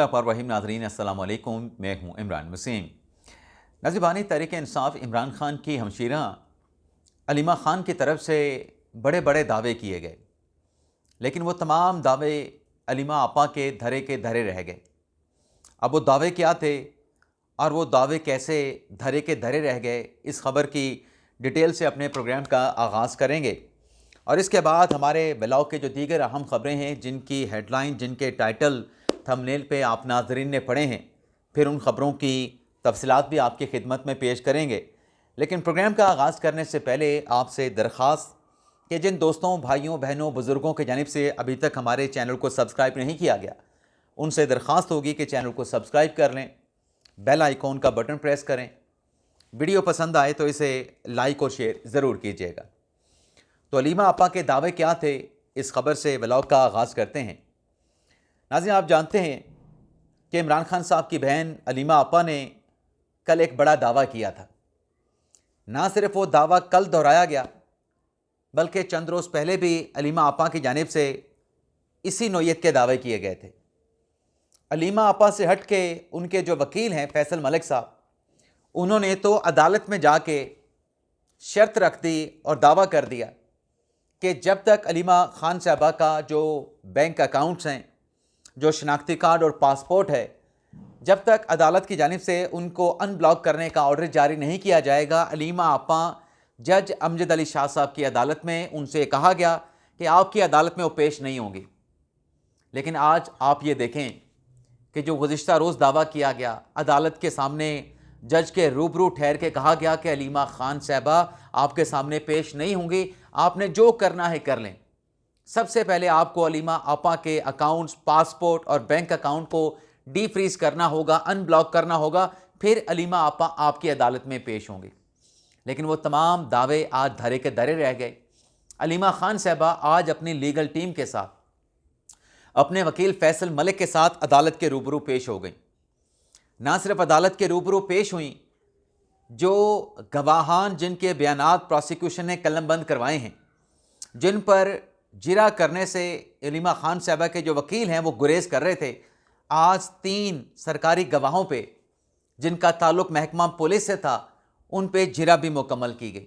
रहीम नाज़रीन अस्सलाम वालेकुम। मैं हूँ इमरान वसीम। नज़ीबानी तहरीक इंसाफ इमरान खान की हमशीरा अलीमा ख़ान की तरफ से बड़े बड़े दावे किए गए, लेकिन वो तमाम दावे अलीमा आपा के धरे रह गए। अब वो दावे क्या थे और वो दावे कैसे धरे के धरे रह गए, इस खबर की डिटेल से अपने प्रोग्राम का आगाज़ करेंगे। और इसके बाद हमारे ब्लॉग के जो दीगर अहम ख़बरें हैं, जिनकी हेडलाइन, जिनके टाइटल थंबनेल पे आप नाज़रीन ने पढ़े हैं, फिर उन ख़बरों की तफसीलात भी आपकी खिदमत में पेश करेंगे। लेकिन प्रोग्राम का आगाज़ करने से पहले आपसे दरख्वास्त कि जिन दोस्तों, भाइयों, बहनों, बुज़ुर्गों की जानिब से अभी तक हमारे चैनल को सब्सक्राइब नहीं किया गया, उनसे दरख्वास्त होगी कि चैनल को सब्सक्राइब कर लें, बेल आइकॉन का बटन प्रेस करें। वीडियो पसंद आए तो इसे लाइक और शेयर ज़रूर कीजिएगा। तो अलीमा आपा के दावे क्या थे, इस खबर से व्लॉग का आगाज़ करते हैं। नाज़रीन, आप जानते हैं कि इमरान खान साहब की बहन अलीमा आपा ने कल एक बड़ा दावा किया था। ना सिर्फ वो दावा कल दोहराया गया, बल्कि चंद रोज़ पहले भी अलीमा आपा की जानिब से इसी नौयत के दावे किए गए थे। अलीमा आपा से हट के उनके जो वकील हैं फैसल मलिक साहब, उन्होंने तो अदालत में जाके शर्त रख दी और दावा कर दिया कि जब तक अलीमा खान साहबा का जो बैंक अकाउंट्स हैं, जो शनाख्ती कार्ड और पासपोर्ट है, जब तक अदालत की जानिब से उनको अनब्लॉक करने का ऑर्डर जारी नहीं किया जाएगा, अलीमा आपा जज अमजद अली शाह साहब की अदालत में उनसे कहा गया कि आपकी अदालत में वो पेश नहीं होंगी। लेकिन आज आप ये देखें कि जो गुज़िश्ता रोज़ दावा किया गया, अदालत के सामने जज के रूबरू ठहर के कहा गया कि अलीमा खान साहबा आपके सामने पेश नहीं होंगी, आपने जो करना है कर लें। सबसे पहले आपको अलीमा आपा के अकाउंट्स, पासपोर्ट और बैंक अकाउंट को डी फ्रीज करना होगा, अनब्लॉक करना होगा, फिर अलीमा आपा आपकी अदालत में पेश होंगी। लेकिन वो तमाम दावे आज धरे के धरे रह गए। अलीमा खान साहबा आज अपनी लीगल टीम के साथ, अपने वकील फैसल मलिक के साथ अदालत के रूबरू पेश हो गई। ना सिर्फ अदालत के रूबरू पेश हुई, जो गवाहान जिनके बयानात प्रोसिक्यूशन ने कलमबंद करवाए हैं, जिन पर जिरा करने से अलीमा खान साहबा के जो वकील हैं वो गुरेज कर रहे थे, आज 3 सरकारी गवाहों पे जिनका ताल्लुक महकमा पुलिस से था, उन पे जिरा भी मुकम्मल की गई।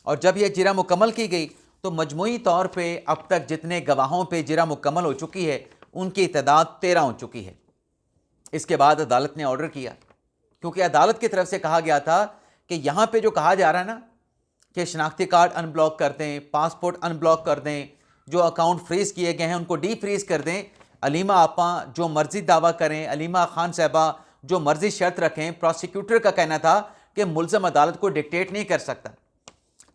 और जब ये जिरा मुकम्मल की गई तो मजमूई तौर पे अब तक जितने गवाहों पे जिरा मुकम्मल हो चुकी है, उनकी तादाद 13 हो चुकी है। इसके बाद अदालत ने ऑर्डर किया, क्योंकि अदालत की तरफ से कहा गया था कि यहाँ पे जो कहा जा रहा है ना कि शनाख्ती कार्ड अनब्लॉक कर दें, पासपोर्ट अनब्लॉक कर दें, जो अकाउंट फ्रीज किए गए हैं उनको डी फ्रीज कर दें, अलीमा आपा जो मर्जी दावा करें, अलीमा खान साहबा जो मर्जी शर्त रखें, प्रोसिक्यूटर का कहना था कि मुल्ज़म अदालत को डिक्टेट नहीं कर सकता।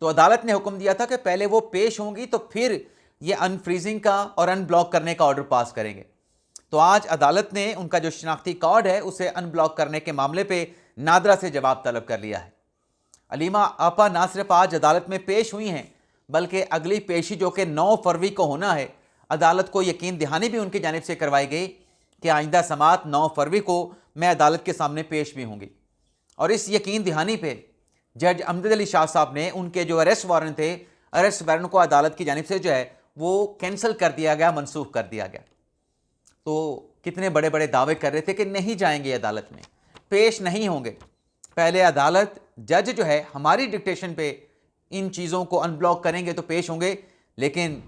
तो अदालत ने हुक्म दिया था कि पहले वो पेश होंगी तो फिर ये अनफ्रीजिंग का और अनब्लॉक करने का ऑर्डर पास करेंगे। तो आज अदालत ने उनका जो शनाख्ती कार्ड है उसे अनब्लॉक करने के मामले पे नादरा से जवाब तलब कर लिया है। अलीमा आपा ना सिर्फ आज अदालत में पेश हुई हैं, बल्कि अगली पेशी जो कि 9 फरवरी को होना है, अदालत को यकीन दहानी भी उनकी जानिब से करवाई गई कि आइंदा समात 9 फरवरी को मैं अदालत के सामने पेश भी होंगी। और इस यकीन दहानी पे जज अमजद अली शाह साहब ने उनके जो अरेस्ट वारंट थे, अरेस्ट वारंट को अदालत की जानिब से जो है वो कैंसिल कर दिया गया, मनसूख कर दिया गया। तो कितने बड़े बड़े दावे कर रहे थे कि नहीं जाएंगे अदालत में, पेश नहीं होंगे। पहले अदालत, जज जो है हमारी डिक्टेशन पे इन चीज़ों को अनब्लॉक करेंगे तो पेश होंगे। लेकिन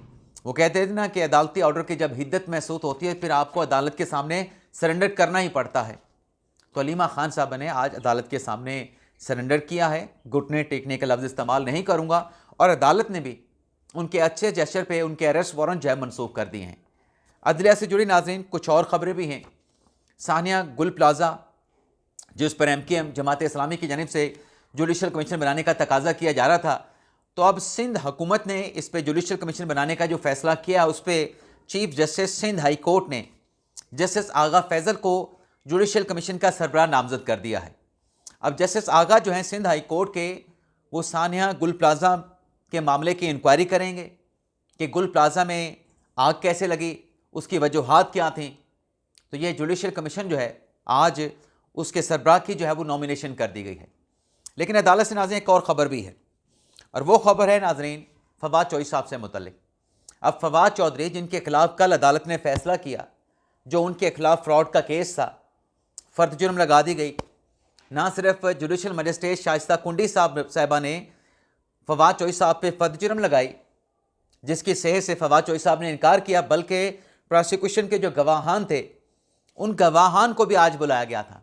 वो कहते थे ना कि अदालती ऑर्डर की जब हिद्दत महसूस होती है, फिर आपको अदालत के सामने सरेंडर करना ही पड़ता है। तो अलीमा खान साहब ने आज अदालत के सामने सरेंडर किया है। घुटने टेकने का लफ्ज़ इस्तेमाल नहीं करूँगा। और अदालत ने भी उनके अच्छे जेस्चर पे उनके अरेस्ट वारंट जो है मनसूख कर दिए हैं। अदलिया से जुड़ी नाज़रीन कुछ और ख़बरें भी हैं। सानिया गुल प्लाजा, जिस पर MKM जमात इस्लामी की जानिब से जुडिशल कमीशन बनाने का तकाजा किया जा रहा था, तो अब सिंध हुकूमत ने इस पर जुडिशल कमीशन बनाने का जो फैसला किया, उस पर chief justice Sindh high court ने जस्टिस आगा फैज़ल को जुडिशल कमीशन का सरबराह नामजद कर दिया है। अब जस्टिस आगा जो हैं सिंध हाई कोर्ट के, वो सानिया गुल प्लाजा के मामले की इंक्वायरी करेंगे कि गुल प्लाजा में आग कैसे लगी, उसकी वजूहात क्या थी। तो ये जुडिशल कमीशन जो है आज उसके सरबराह की जो है वो नॉमिनेशन कर दी गई है। लेकिन अदालत से नाज़रीन एक और ख़बर भी है, और वो ख़बर है नाज़रीन फवाद चौधरी साहब से मुतल्लिक। अब फवाद चौधरी, जिनके खिलाफ कल अदालत ने फैसला किया जो उनके खिलाफ फ्रॉड का केस था, फ़र्द जुर्म लगा दी गई। ना सिर्फ जुडिशल मजिस्ट्रेट शाइस्ता कुंडी साहबा ने फवाद चौधरी साहब पे फ़र्द जुर्म लगाई, जिसकी सेहत से फवाद चौधरी साहब ने इनकार किया, बल्कि प्रोसिक्यूशन के जो गवाहान थे उन गवाहान को भी आज बुलाया गया था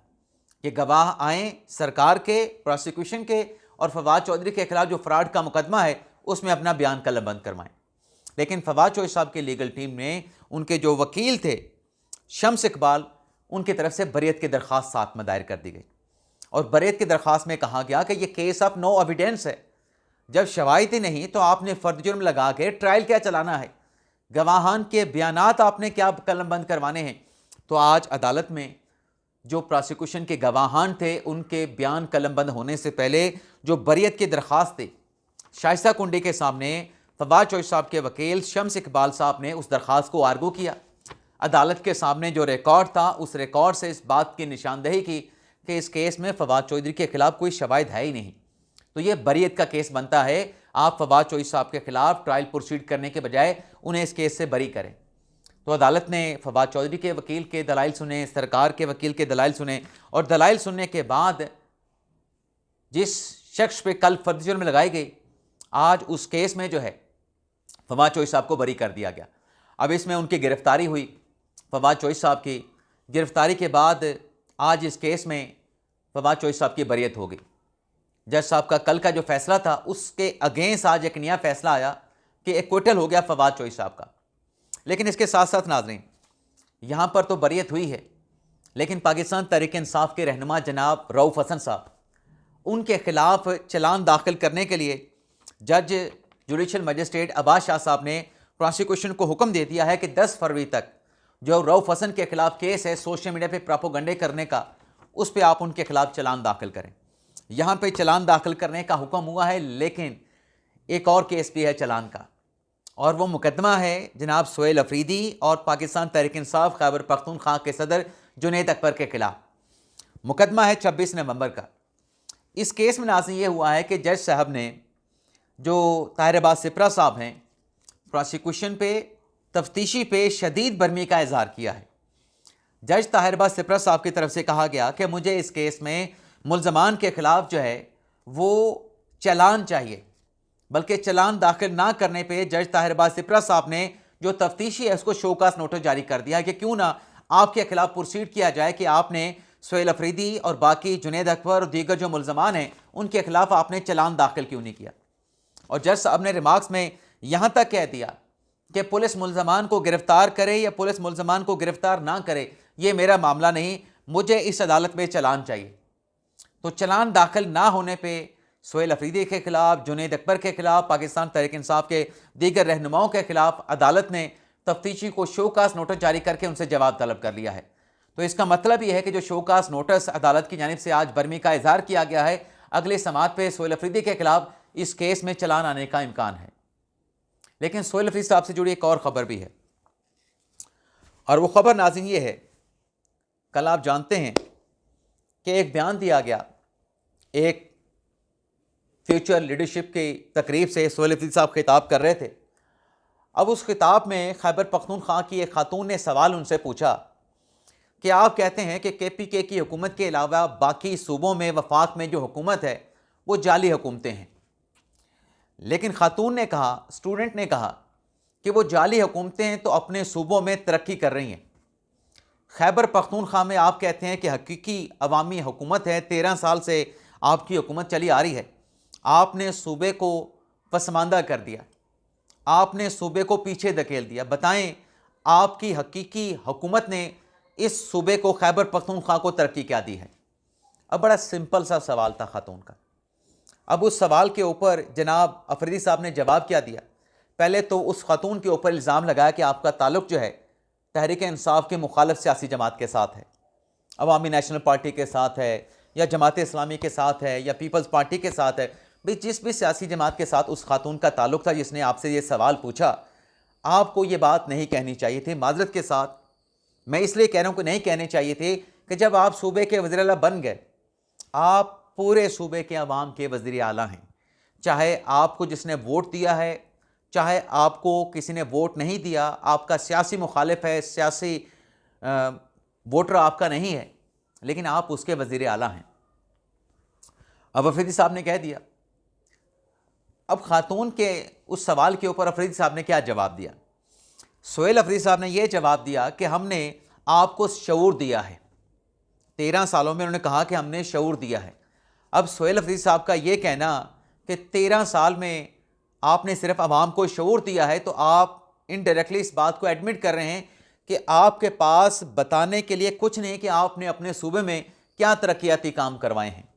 कि गवाह आएँ सरकार के, प्रोसिक्यूशन के और फवाद चौधरी के खिलाफ जो फ्रॉड का मुकदमा है उसमें अपना बयान कलमबंद करवाएं। लेकिन फवाद चौधरी साहब की लीगल टीम ने, उनके जो वकील थे शम्स इकबाल, उनकी तरफ से बरीयत की दरख्वास्त साथ में दायर कर दी गई और बरीयत की दरख्वास्त में कहा गया कि ये केस ऑफ नो एविडेंस है। जब शवाहिद ही नहीं तो आपने फ़र्द जुर्म लगा के ट्रायल क्या चलाना है, गवाहान के बयानात आपने क्या कलमबंद करवाने हैं। तो आज अदालत में जो प्रोसिक्यूशन के गवाहान थे उनके बयान कलमबंद होने से पहले जो बरीयत की दरख्वास्त थी शाइस्ता कुंडी के सामने फवाद चौधरी साहब के वकील शम्स इकबाल साहब ने उस दरख्वास्त को आर्गू किया। अदालत के सामने जो रिकॉर्ड था उस रिकॉर्ड से इस बात की निशानदेही की कि इस केस में फवाद चौधरी के खिलाफ कोई शवाहिद है ही नहीं, तो ये बरीयत का केस बनता है। आप फवाद चौधरी साहब के खिलाफ ट्रायल प्रोसीड करने के बजाय उन्हें इस केस से बरी करें। तो अदालत ने फवाद चौधरी के वकील के दलाइल सुने, सरकार के वकील के दलाइल सुने और दलाइल सुनने के बाद जिस शख्स पे कल फ़र्द जुर्म लगाई गई, आज उस केस में जो है फवाद चौधरी साहब को बरी कर दिया गया। अब इसमें उनकी गिरफ्तारी हुई, फवाद चौधरी साहब की गिरफ्तारी के बाद आज इस केस में फवाद चौधरी साहब की बरीयत हो गई। जज साहब का कल का जो फैसला था उसके अगेंस्ट आज एक नया फैसला आया कि एक्विटल हो गया फवाद चौधरी साहब का। लेकिन इसके साथ साथ नाज़रीन, यहाँ पर तो बरीयत हुई है, लेकिन पाकिस्तान तहरीक इंसाफ के रहनुमा जनाब रऊफ़ हसन साहब, उनके खिलाफ चलान दाखिल करने के लिए जज जुडिशल मजिस्ट्रेट अब्बास शाह साहब ने प्रोसिक्यूशन को हुक्म दे दिया है कि 10 फरवरी तक जो रऊफ़ हसन के खिलाफ केस है सोशल मीडिया पे प्रोपेगेंडे करने का, उस पर आप उनके खिलाफ चलान दाखिल करें। यहाँ पे चलान दाखिल करने का हुक्म हुआ है, लेकिन एक और केस भी है चलान का, और वो मुकदमा है जनाब सोहेल अफरीदी और पाकिस्तान तहरीक इंसाफ खैबर पख्तूनख्वा के सदर जुनैद अकबर के खिलाफ। मुकदमा है 26 नवंबर का। इस केस में नाज़रीन ये हुआ है कि जज साहब ने, जो ताहिर अब्बास सिपरा साहब हैं, प्रोसिक्यूशन पे तफ्तीशी पे शदीद बरमी का इजहार किया है। जज ताहिर अब्बास सिपरा साहब की तरफ से कहा गया कि मुझे इस केस में मुल्ज़मान के खिलाफ जो है वो चलान चाहिए, बल्कि चलान दाखिल ना करने पे जज ताहिर अब्बास सिपरा साहब ने जो तफ्तीशी है उसको शोकास नोटिस जारी कर दिया कि क्यों ना आपके खिलाफ प्रोसीड किया जाए कि आपने सोहेल अफरीदी और बाकी जुनैद अकबर और दीगर जो मुल्ज़मान हैं उनके खिलाफ आपने चलान दाखिल क्यों नहीं किया। और जज साहब ने रिमार्क्स में यहाँ तक कह दिया कि पुलिस मुल्ज़मान को गिरफ़्तार करे या पुलिस मुल्ज़मान को गिरफ़्तार ना करे, ये मेरा मामला नहीं, मुझे इस अदालत में चलान चाहिए। तो चलान दाखिल ना होने पे सोहेल अफरीदी के खिलाफ, जुनैद अकबर के खिलाफ, पाकिस्तान तहरीक इंसाफ के दीगर रहनुमाओं के खिलाफ अदालत ने तफ्तीशी को शोकास नोटिस जारी करके उनसे जवाब तलब कर लिया है। तो इसका मतलब यह है कि जो शोकास नोटिस अदालत की जानिब से आज बरमी का इजहार किया गया है, अगले समात पे सोहेल अफरीदी के खिलाफ इस केस में चलान आने का इम्कान है। लेकिन सोहेल अफरीदी साहब से जुड़ी एक और ख़बर भी है, और वो ख़बर नाज़रीन ये है, कल आप जानते हैं कि एक बयान दिया गया एक फ्यूचर लीडरशिप की तकरीब से, सोहेल अफरीदी साहब खिताब कर रहे थे। अब उस खिताब में खैबर पख्तूनख्वा की एक खातून ने सवाल उनसे पूछा कि आप कहते हैं कि KPK की हुकूमत के अलावा बाकी सूबों में, वफाक में जो हुकूमत है वो जाली हुकूमतें हैं। लेकिन खातून ने कहा, स्टूडेंट ने कहा कि वो जाली हुकूमतें हैं तो अपने सूबों में तरक्की कर रही हैं। खैबर पख्तूनख्वा में आप कहते हैं कि हकीकी अवामी हुकूमत है, 13 साल से आपकी हुकूमत चली आ रही है, आपने सूबे को पसमानदा कर दिया, आपने सूबे को पीछे धकेल दिया। बताएं आपकी हकीकी हुकूमत ने इस सूबे को, खैबर पख्तूनख्वा को तरक्की क्या दी है? अब बड़ा सिंपल सा सवाल था खातून का। अब उस सवाल के ऊपर जनाब अफरीदी साहब ने जवाब क्या दिया? पहले तो उस खातून के ऊपर इल्ज़ाम लगाया कि आपका ताल्लुक़ जो है तहरीक इंसाफ के मुखालिफ सियासी जमात के साथ है, अवामी नेशनल पार्टी के साथ है, या जमात इस्लामी के साथ है, या पीपल्स पार्टी के साथ है। भाई जिस भी सियासी जमात के साथ उस खातून का ताल्लुक़ था जिसने आपसे ये सवाल पूछा, आपको ये बात नहीं कहनी चाहिए थी। माजरत के साथ मैं इसलिए कह रहा हूँ कि नहीं कहनी चाहिए थी कि जब आप सूबे के वज़ीर आला बन गए, आप पूरे सूबे के अवाम के वज़ीर आला हैं, चाहे आपको जिसने वोट दिया है, चाहे आपको किसी ने वोट नहीं दिया, आपका सियासी मुखालिफ है, सियासी वोटर आपका नहीं है, लेकिन आप उसके वज़ीर आला हैं। अब अफरीदी साहब ने कह दिया। अब खातून के उस सवाल के ऊपर अफरीदी साहब ने क्या जवाब दिया? सोहेल अफरीदी साहब ने यह जवाब दिया कि हमने आपको शऊर दिया है। 13 सालों में उन्होंने कहा कि हमने शऊर दिया है। अब सोहेल अफरीदी साहब का यह कहना कि 13 साल में आपने सिर्फ आवाम को शऊर दिया है, तो आप इनडायरेक्टली इस बात को एडमिट कर रहे हैं कि आपके पास बताने के लिए कुछ नहीं कि आपने अपने सूबे में क्या तरक्याती काम करवाए हैं,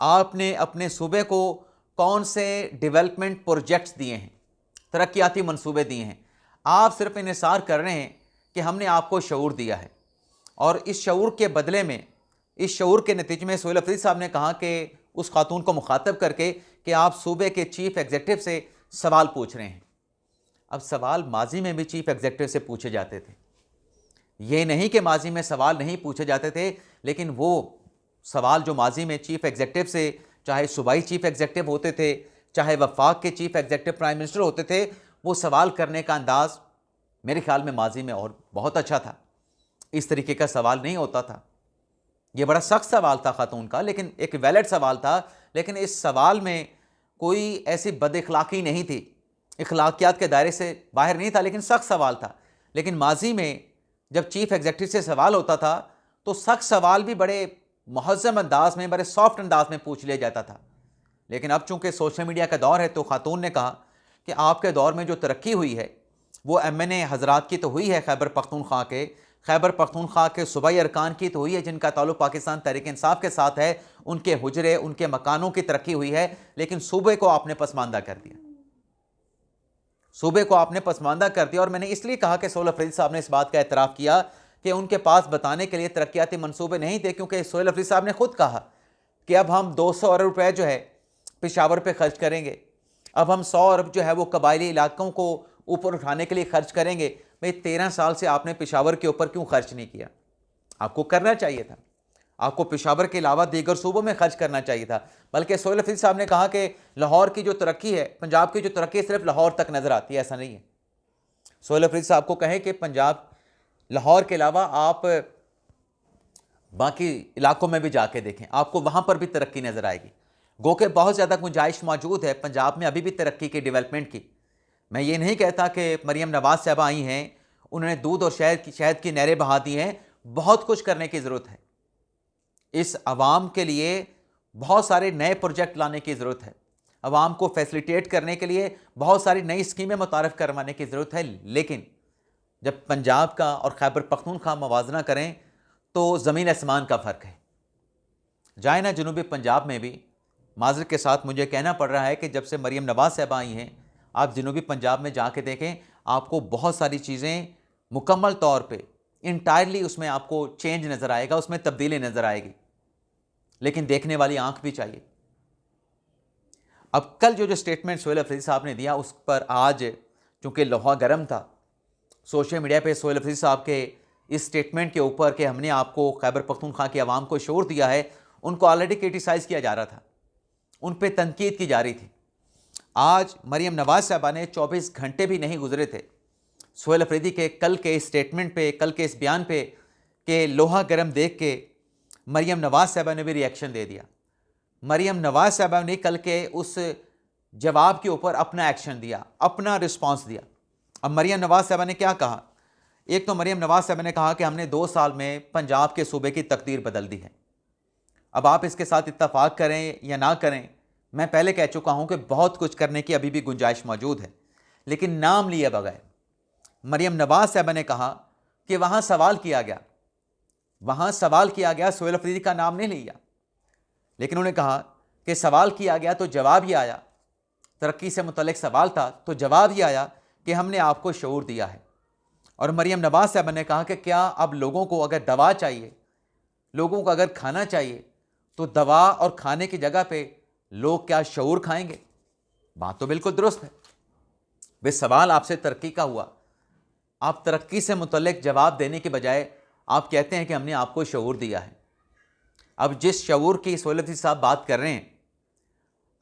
आपने अपने सूबे को कौन से डेवलपमेंट प्रोजेक्ट्स दिए हैं, तरक्याती मंसूबे दिए हैं। आप सिर्फ इन्हिसार कर रहे हैं कि हमने आपको शऊर दिया है। और इस शऊर के बदले में, इस शऊर के नतीजे में सोहेल अफरीदी साहब ने कहा कि उस खातून को मुखातब करके कि आप सूबे के चीफ एग्जीक्यूटिव से सवाल पूछ रहे हैं। अब सवाल माजी में भी चीफ एग्जीक्यूटिव से पूछे जाते थे, ये नहीं कि माजी में सवाल नहीं पूछे जाते थे, लेकिन वो सवाल जो माजी में चीफ एग्जीक्यूटिव से, चाहे सूबाई चीफ एग्जीक्यूटिव होते थे, चाहे वफाक के चीफ एग्जीक्यूटिव प्राइम मिनिस्टर होते थे, वो सवाल करने का अंदाज मेरे ख्याल में माजी में और बहुत अच्छा था। इस तरीके का सवाल नहीं होता था। ये बड़ा सख्त सवाल था खातून का, लेकिन एक वैलिड सवाल था। लेकिन इस सवाल में कोई ऐसी बदअखलाक़ी नहीं थी, अखलाकियात के दायरे से बाहर नहीं था, लेकिन सख्त सवाल था। लेकिन माजी में जब चीफ एग्जीक्यूटिव से सवाल होता था तो सख्त सवाल भी बड़े महज़्ज़म अंदाज में, बड़े सॉफ्ट अंदाज में पूछ लिया जाता था। लेकिन अब चूंकि सोशल मीडिया का दौर है, तो खातून ने कहा कि आपके दौर में जो तरक्की हुई है वो MNA हजरात की तो हुई है, खैबर पख्तूनख्वा के सूबाई अरकान की तो हुई है, जिनका ताल्लुक़ पाकिस्तान तहरीक इंसाफ के साथ है, उनके हुजरे, उनके मकानों की तरक्की हुई है। लेकिन सूबे को आपने पसमानदा कर दिया, सूबे को आपने पसमानदा कर दिया। और मैंने इसलिए कहा कि सोहेल अफरीदी साहब ने इस बात का एतराफ़ किया कि उनके पास बताने के लिए तरक्याती मंसूबे नहीं थे, क्योंकि सोहेल अफरीदी साहब ने खुद कहा कि अब हम 200 अरब रुपये जो है पेशावर पे खर्च करेंगे, अब हम 100 अरब जो है वो कबायली इलाकों को ऊपर उठाने के लिए खर्च करेंगे। भाई 13 साल से आपने पेशावर के ऊपर क्यों खर्च नहीं किया? आपको करना चाहिए था, आपको पेशावर के अलावा दीगर सूबों में खर्च करना चाहिए था। बल्कि सोहेल अफरीदी साहब ने कहा कि लाहौर की जो तरक्की है, पंजाब की जो तरक्की है, सिर्फ लाहौर तक नज़र आती है, ऐसा नहीं है। सोहेल अफरीदी साहब को कहें कि पंजाब, लाहौर के अलावा आप बाकी इलाकों में भी जाके देखें, आपको वहाँ पर भी तरक्की नज़र आएगी। गो के बहुत ज़्यादा गुंजाइश मौजूद है पंजाब में अभी भी तरक्की की, डेवलपमेंट की। मैं ये नहीं कहता कि मरियम नवाज़ साहबा आई हैं, उन्होंने दूध और शहद की नहरें बहा दी हैं। बहुत कुछ करने की ज़रूरत है। इस आवाम के लिए बहुत सारे नए प्रोजेक्ट लाने की ज़रूरत है, आवाम को फैसिलिटेट करने के लिए बहुत सारी नई स्कीमें मुतारफ़ करवाने की ज़रूरत है। लेकिन जब पंजाब का और खैबर पख्तूनख्वा मवाजना करें तो ज़मीन आसमान का फ़र्क है। जाए ना जनूबी पंजाब में भी, माज़रत के साथ मुझे कहना पड़ रहा है कि जब से मरियम नवाज़ साहबा आई हैं, आप जनूबी पंजाब में जाके देखें, आपको बहुत सारी चीज़ें मुकम्मल तौर पे इंटायरली उसमें आपको चेंज नज़र आएगा, उसमें तब्दीली नज़र आएगी। लेकिन देखने वाली आंख भी चाहिए। अब कल जो स्टेटमेंट सोहेल अफरीदी साहब ने दिया, उस पर आज चूँकि लोहा गर्म था, सोशल मीडिया पे सोहेल अफरीदी साहब के इस स्टेटमेंट के ऊपर कि हमने आपको खैबर पख्तूनख्वा की आवाम को शऊर दिया है, उनको ऑलरेडी क्रिटिसाइज़ किया जा रहा था, उन पर तनकीद की जा रही थी। आज मरियम नवाज़ साहबा ने 24 घंटे भी नहीं गुजरे थे सोहेल अफरीदी के कल के स्टेटमेंट पे, कल के इस बयान पे कि लोहा गर्म देख के मरियम नवाज़ साहबा ने भी रिएक्शन दे दिया। मरियम नवाज़ साहबा ने कल के उस जवाब के ऊपर अपना एक्शन दिया, अपना रिस्पांस दिया। अब मरियम नवाज़ साहबा ने क्या कहा? एक तो मरियम नवाज़ साहबा ने कहा कि हमने 2 साल में पंजाब के सूबे की तकदीर बदल दी है। अब आप इसके साथ इत्तफाक करें या ना करें, मैं पहले कह चुका हूं कि बहुत कुछ करने की अभी भी गुंजाइश मौजूद है। लेकिन नाम लिए बगैर मरियम नवाज़ साहबा ने कहा कि वहाँ सवाल किया गया, वहाँ सवाल किया गया, सोहेल अफरीदी का नाम नहीं लिया, लेकिन उन्होंने कहा कि सवाल किया गया तो जवाब ये आया, तरक्की से मुतल्लिक सवाल था तो जवाब ये आया कि हमने आपको शऊर दिया है। और मरियम नवाज़ साहबा ने कहा कि क्या अब लोगों को अगर दवा चाहिए, लोगों को अगर खाना चाहिए, तो दवा और खाने की जगह पे लोग क्या शऊर खाएंगे? बात तो बिल्कुल दुरुस्त है। वे सवाल आपसे तरक्की का हुआ, आप तरक्की से मुतल्लिक जवाब देने के बजाय आप कहते हैं कि हमने आपको शऊर दिया है। अब जिस शऊर की सोहेल अफरीदी साहब बात कर रहे हैं,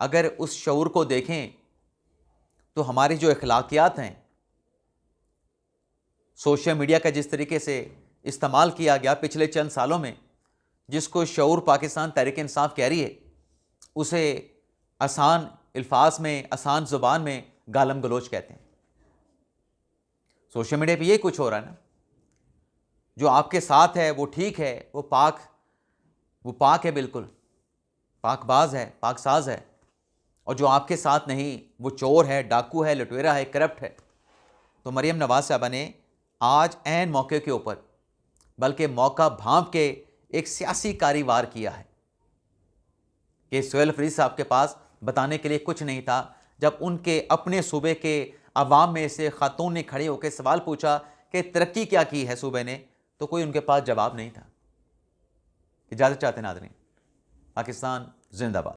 अगर उस शऊर को देखें तो हमारी जो अखलाकियात हैं, सोशल मीडिया का जिस तरीके से इस्तेमाल किया गया पिछले चंद सालों में, जिसको शऊर पाकिस्तान तहरीक इंसाफ कह रही है, उसे आसान अल्फाज में, आसान ज़ुबान में गालम गलोच कहते हैं। सोशल मीडिया पे ये कुछ हो रहा है ना, जो आपके साथ है वो ठीक है, वो पाक है, बिल्कुल पाकबाज है, पाकसाज है, और जो आपके साथ नहीं वो चोर है, डाकू है, लुटेरा है, करप्ट है। तो मरियम नवाज साहबा ने आज ऐन मौके के ऊपर, बल्कि मौका भांप के एक सियासी कारीवार किया है कि सुहेल फरीद साहब के पास बताने के लिए कुछ नहीं था। जब उनके अपने सूबे के अवाम में से खातून ने खड़े होकर सवाल पूछा कि तरक्की क्या की है सूबे ने, तो कोई उनके पास जवाब नहीं था। इजाज़त चाहते नाज़रीन, पाकिस्तान जिंदाबाद।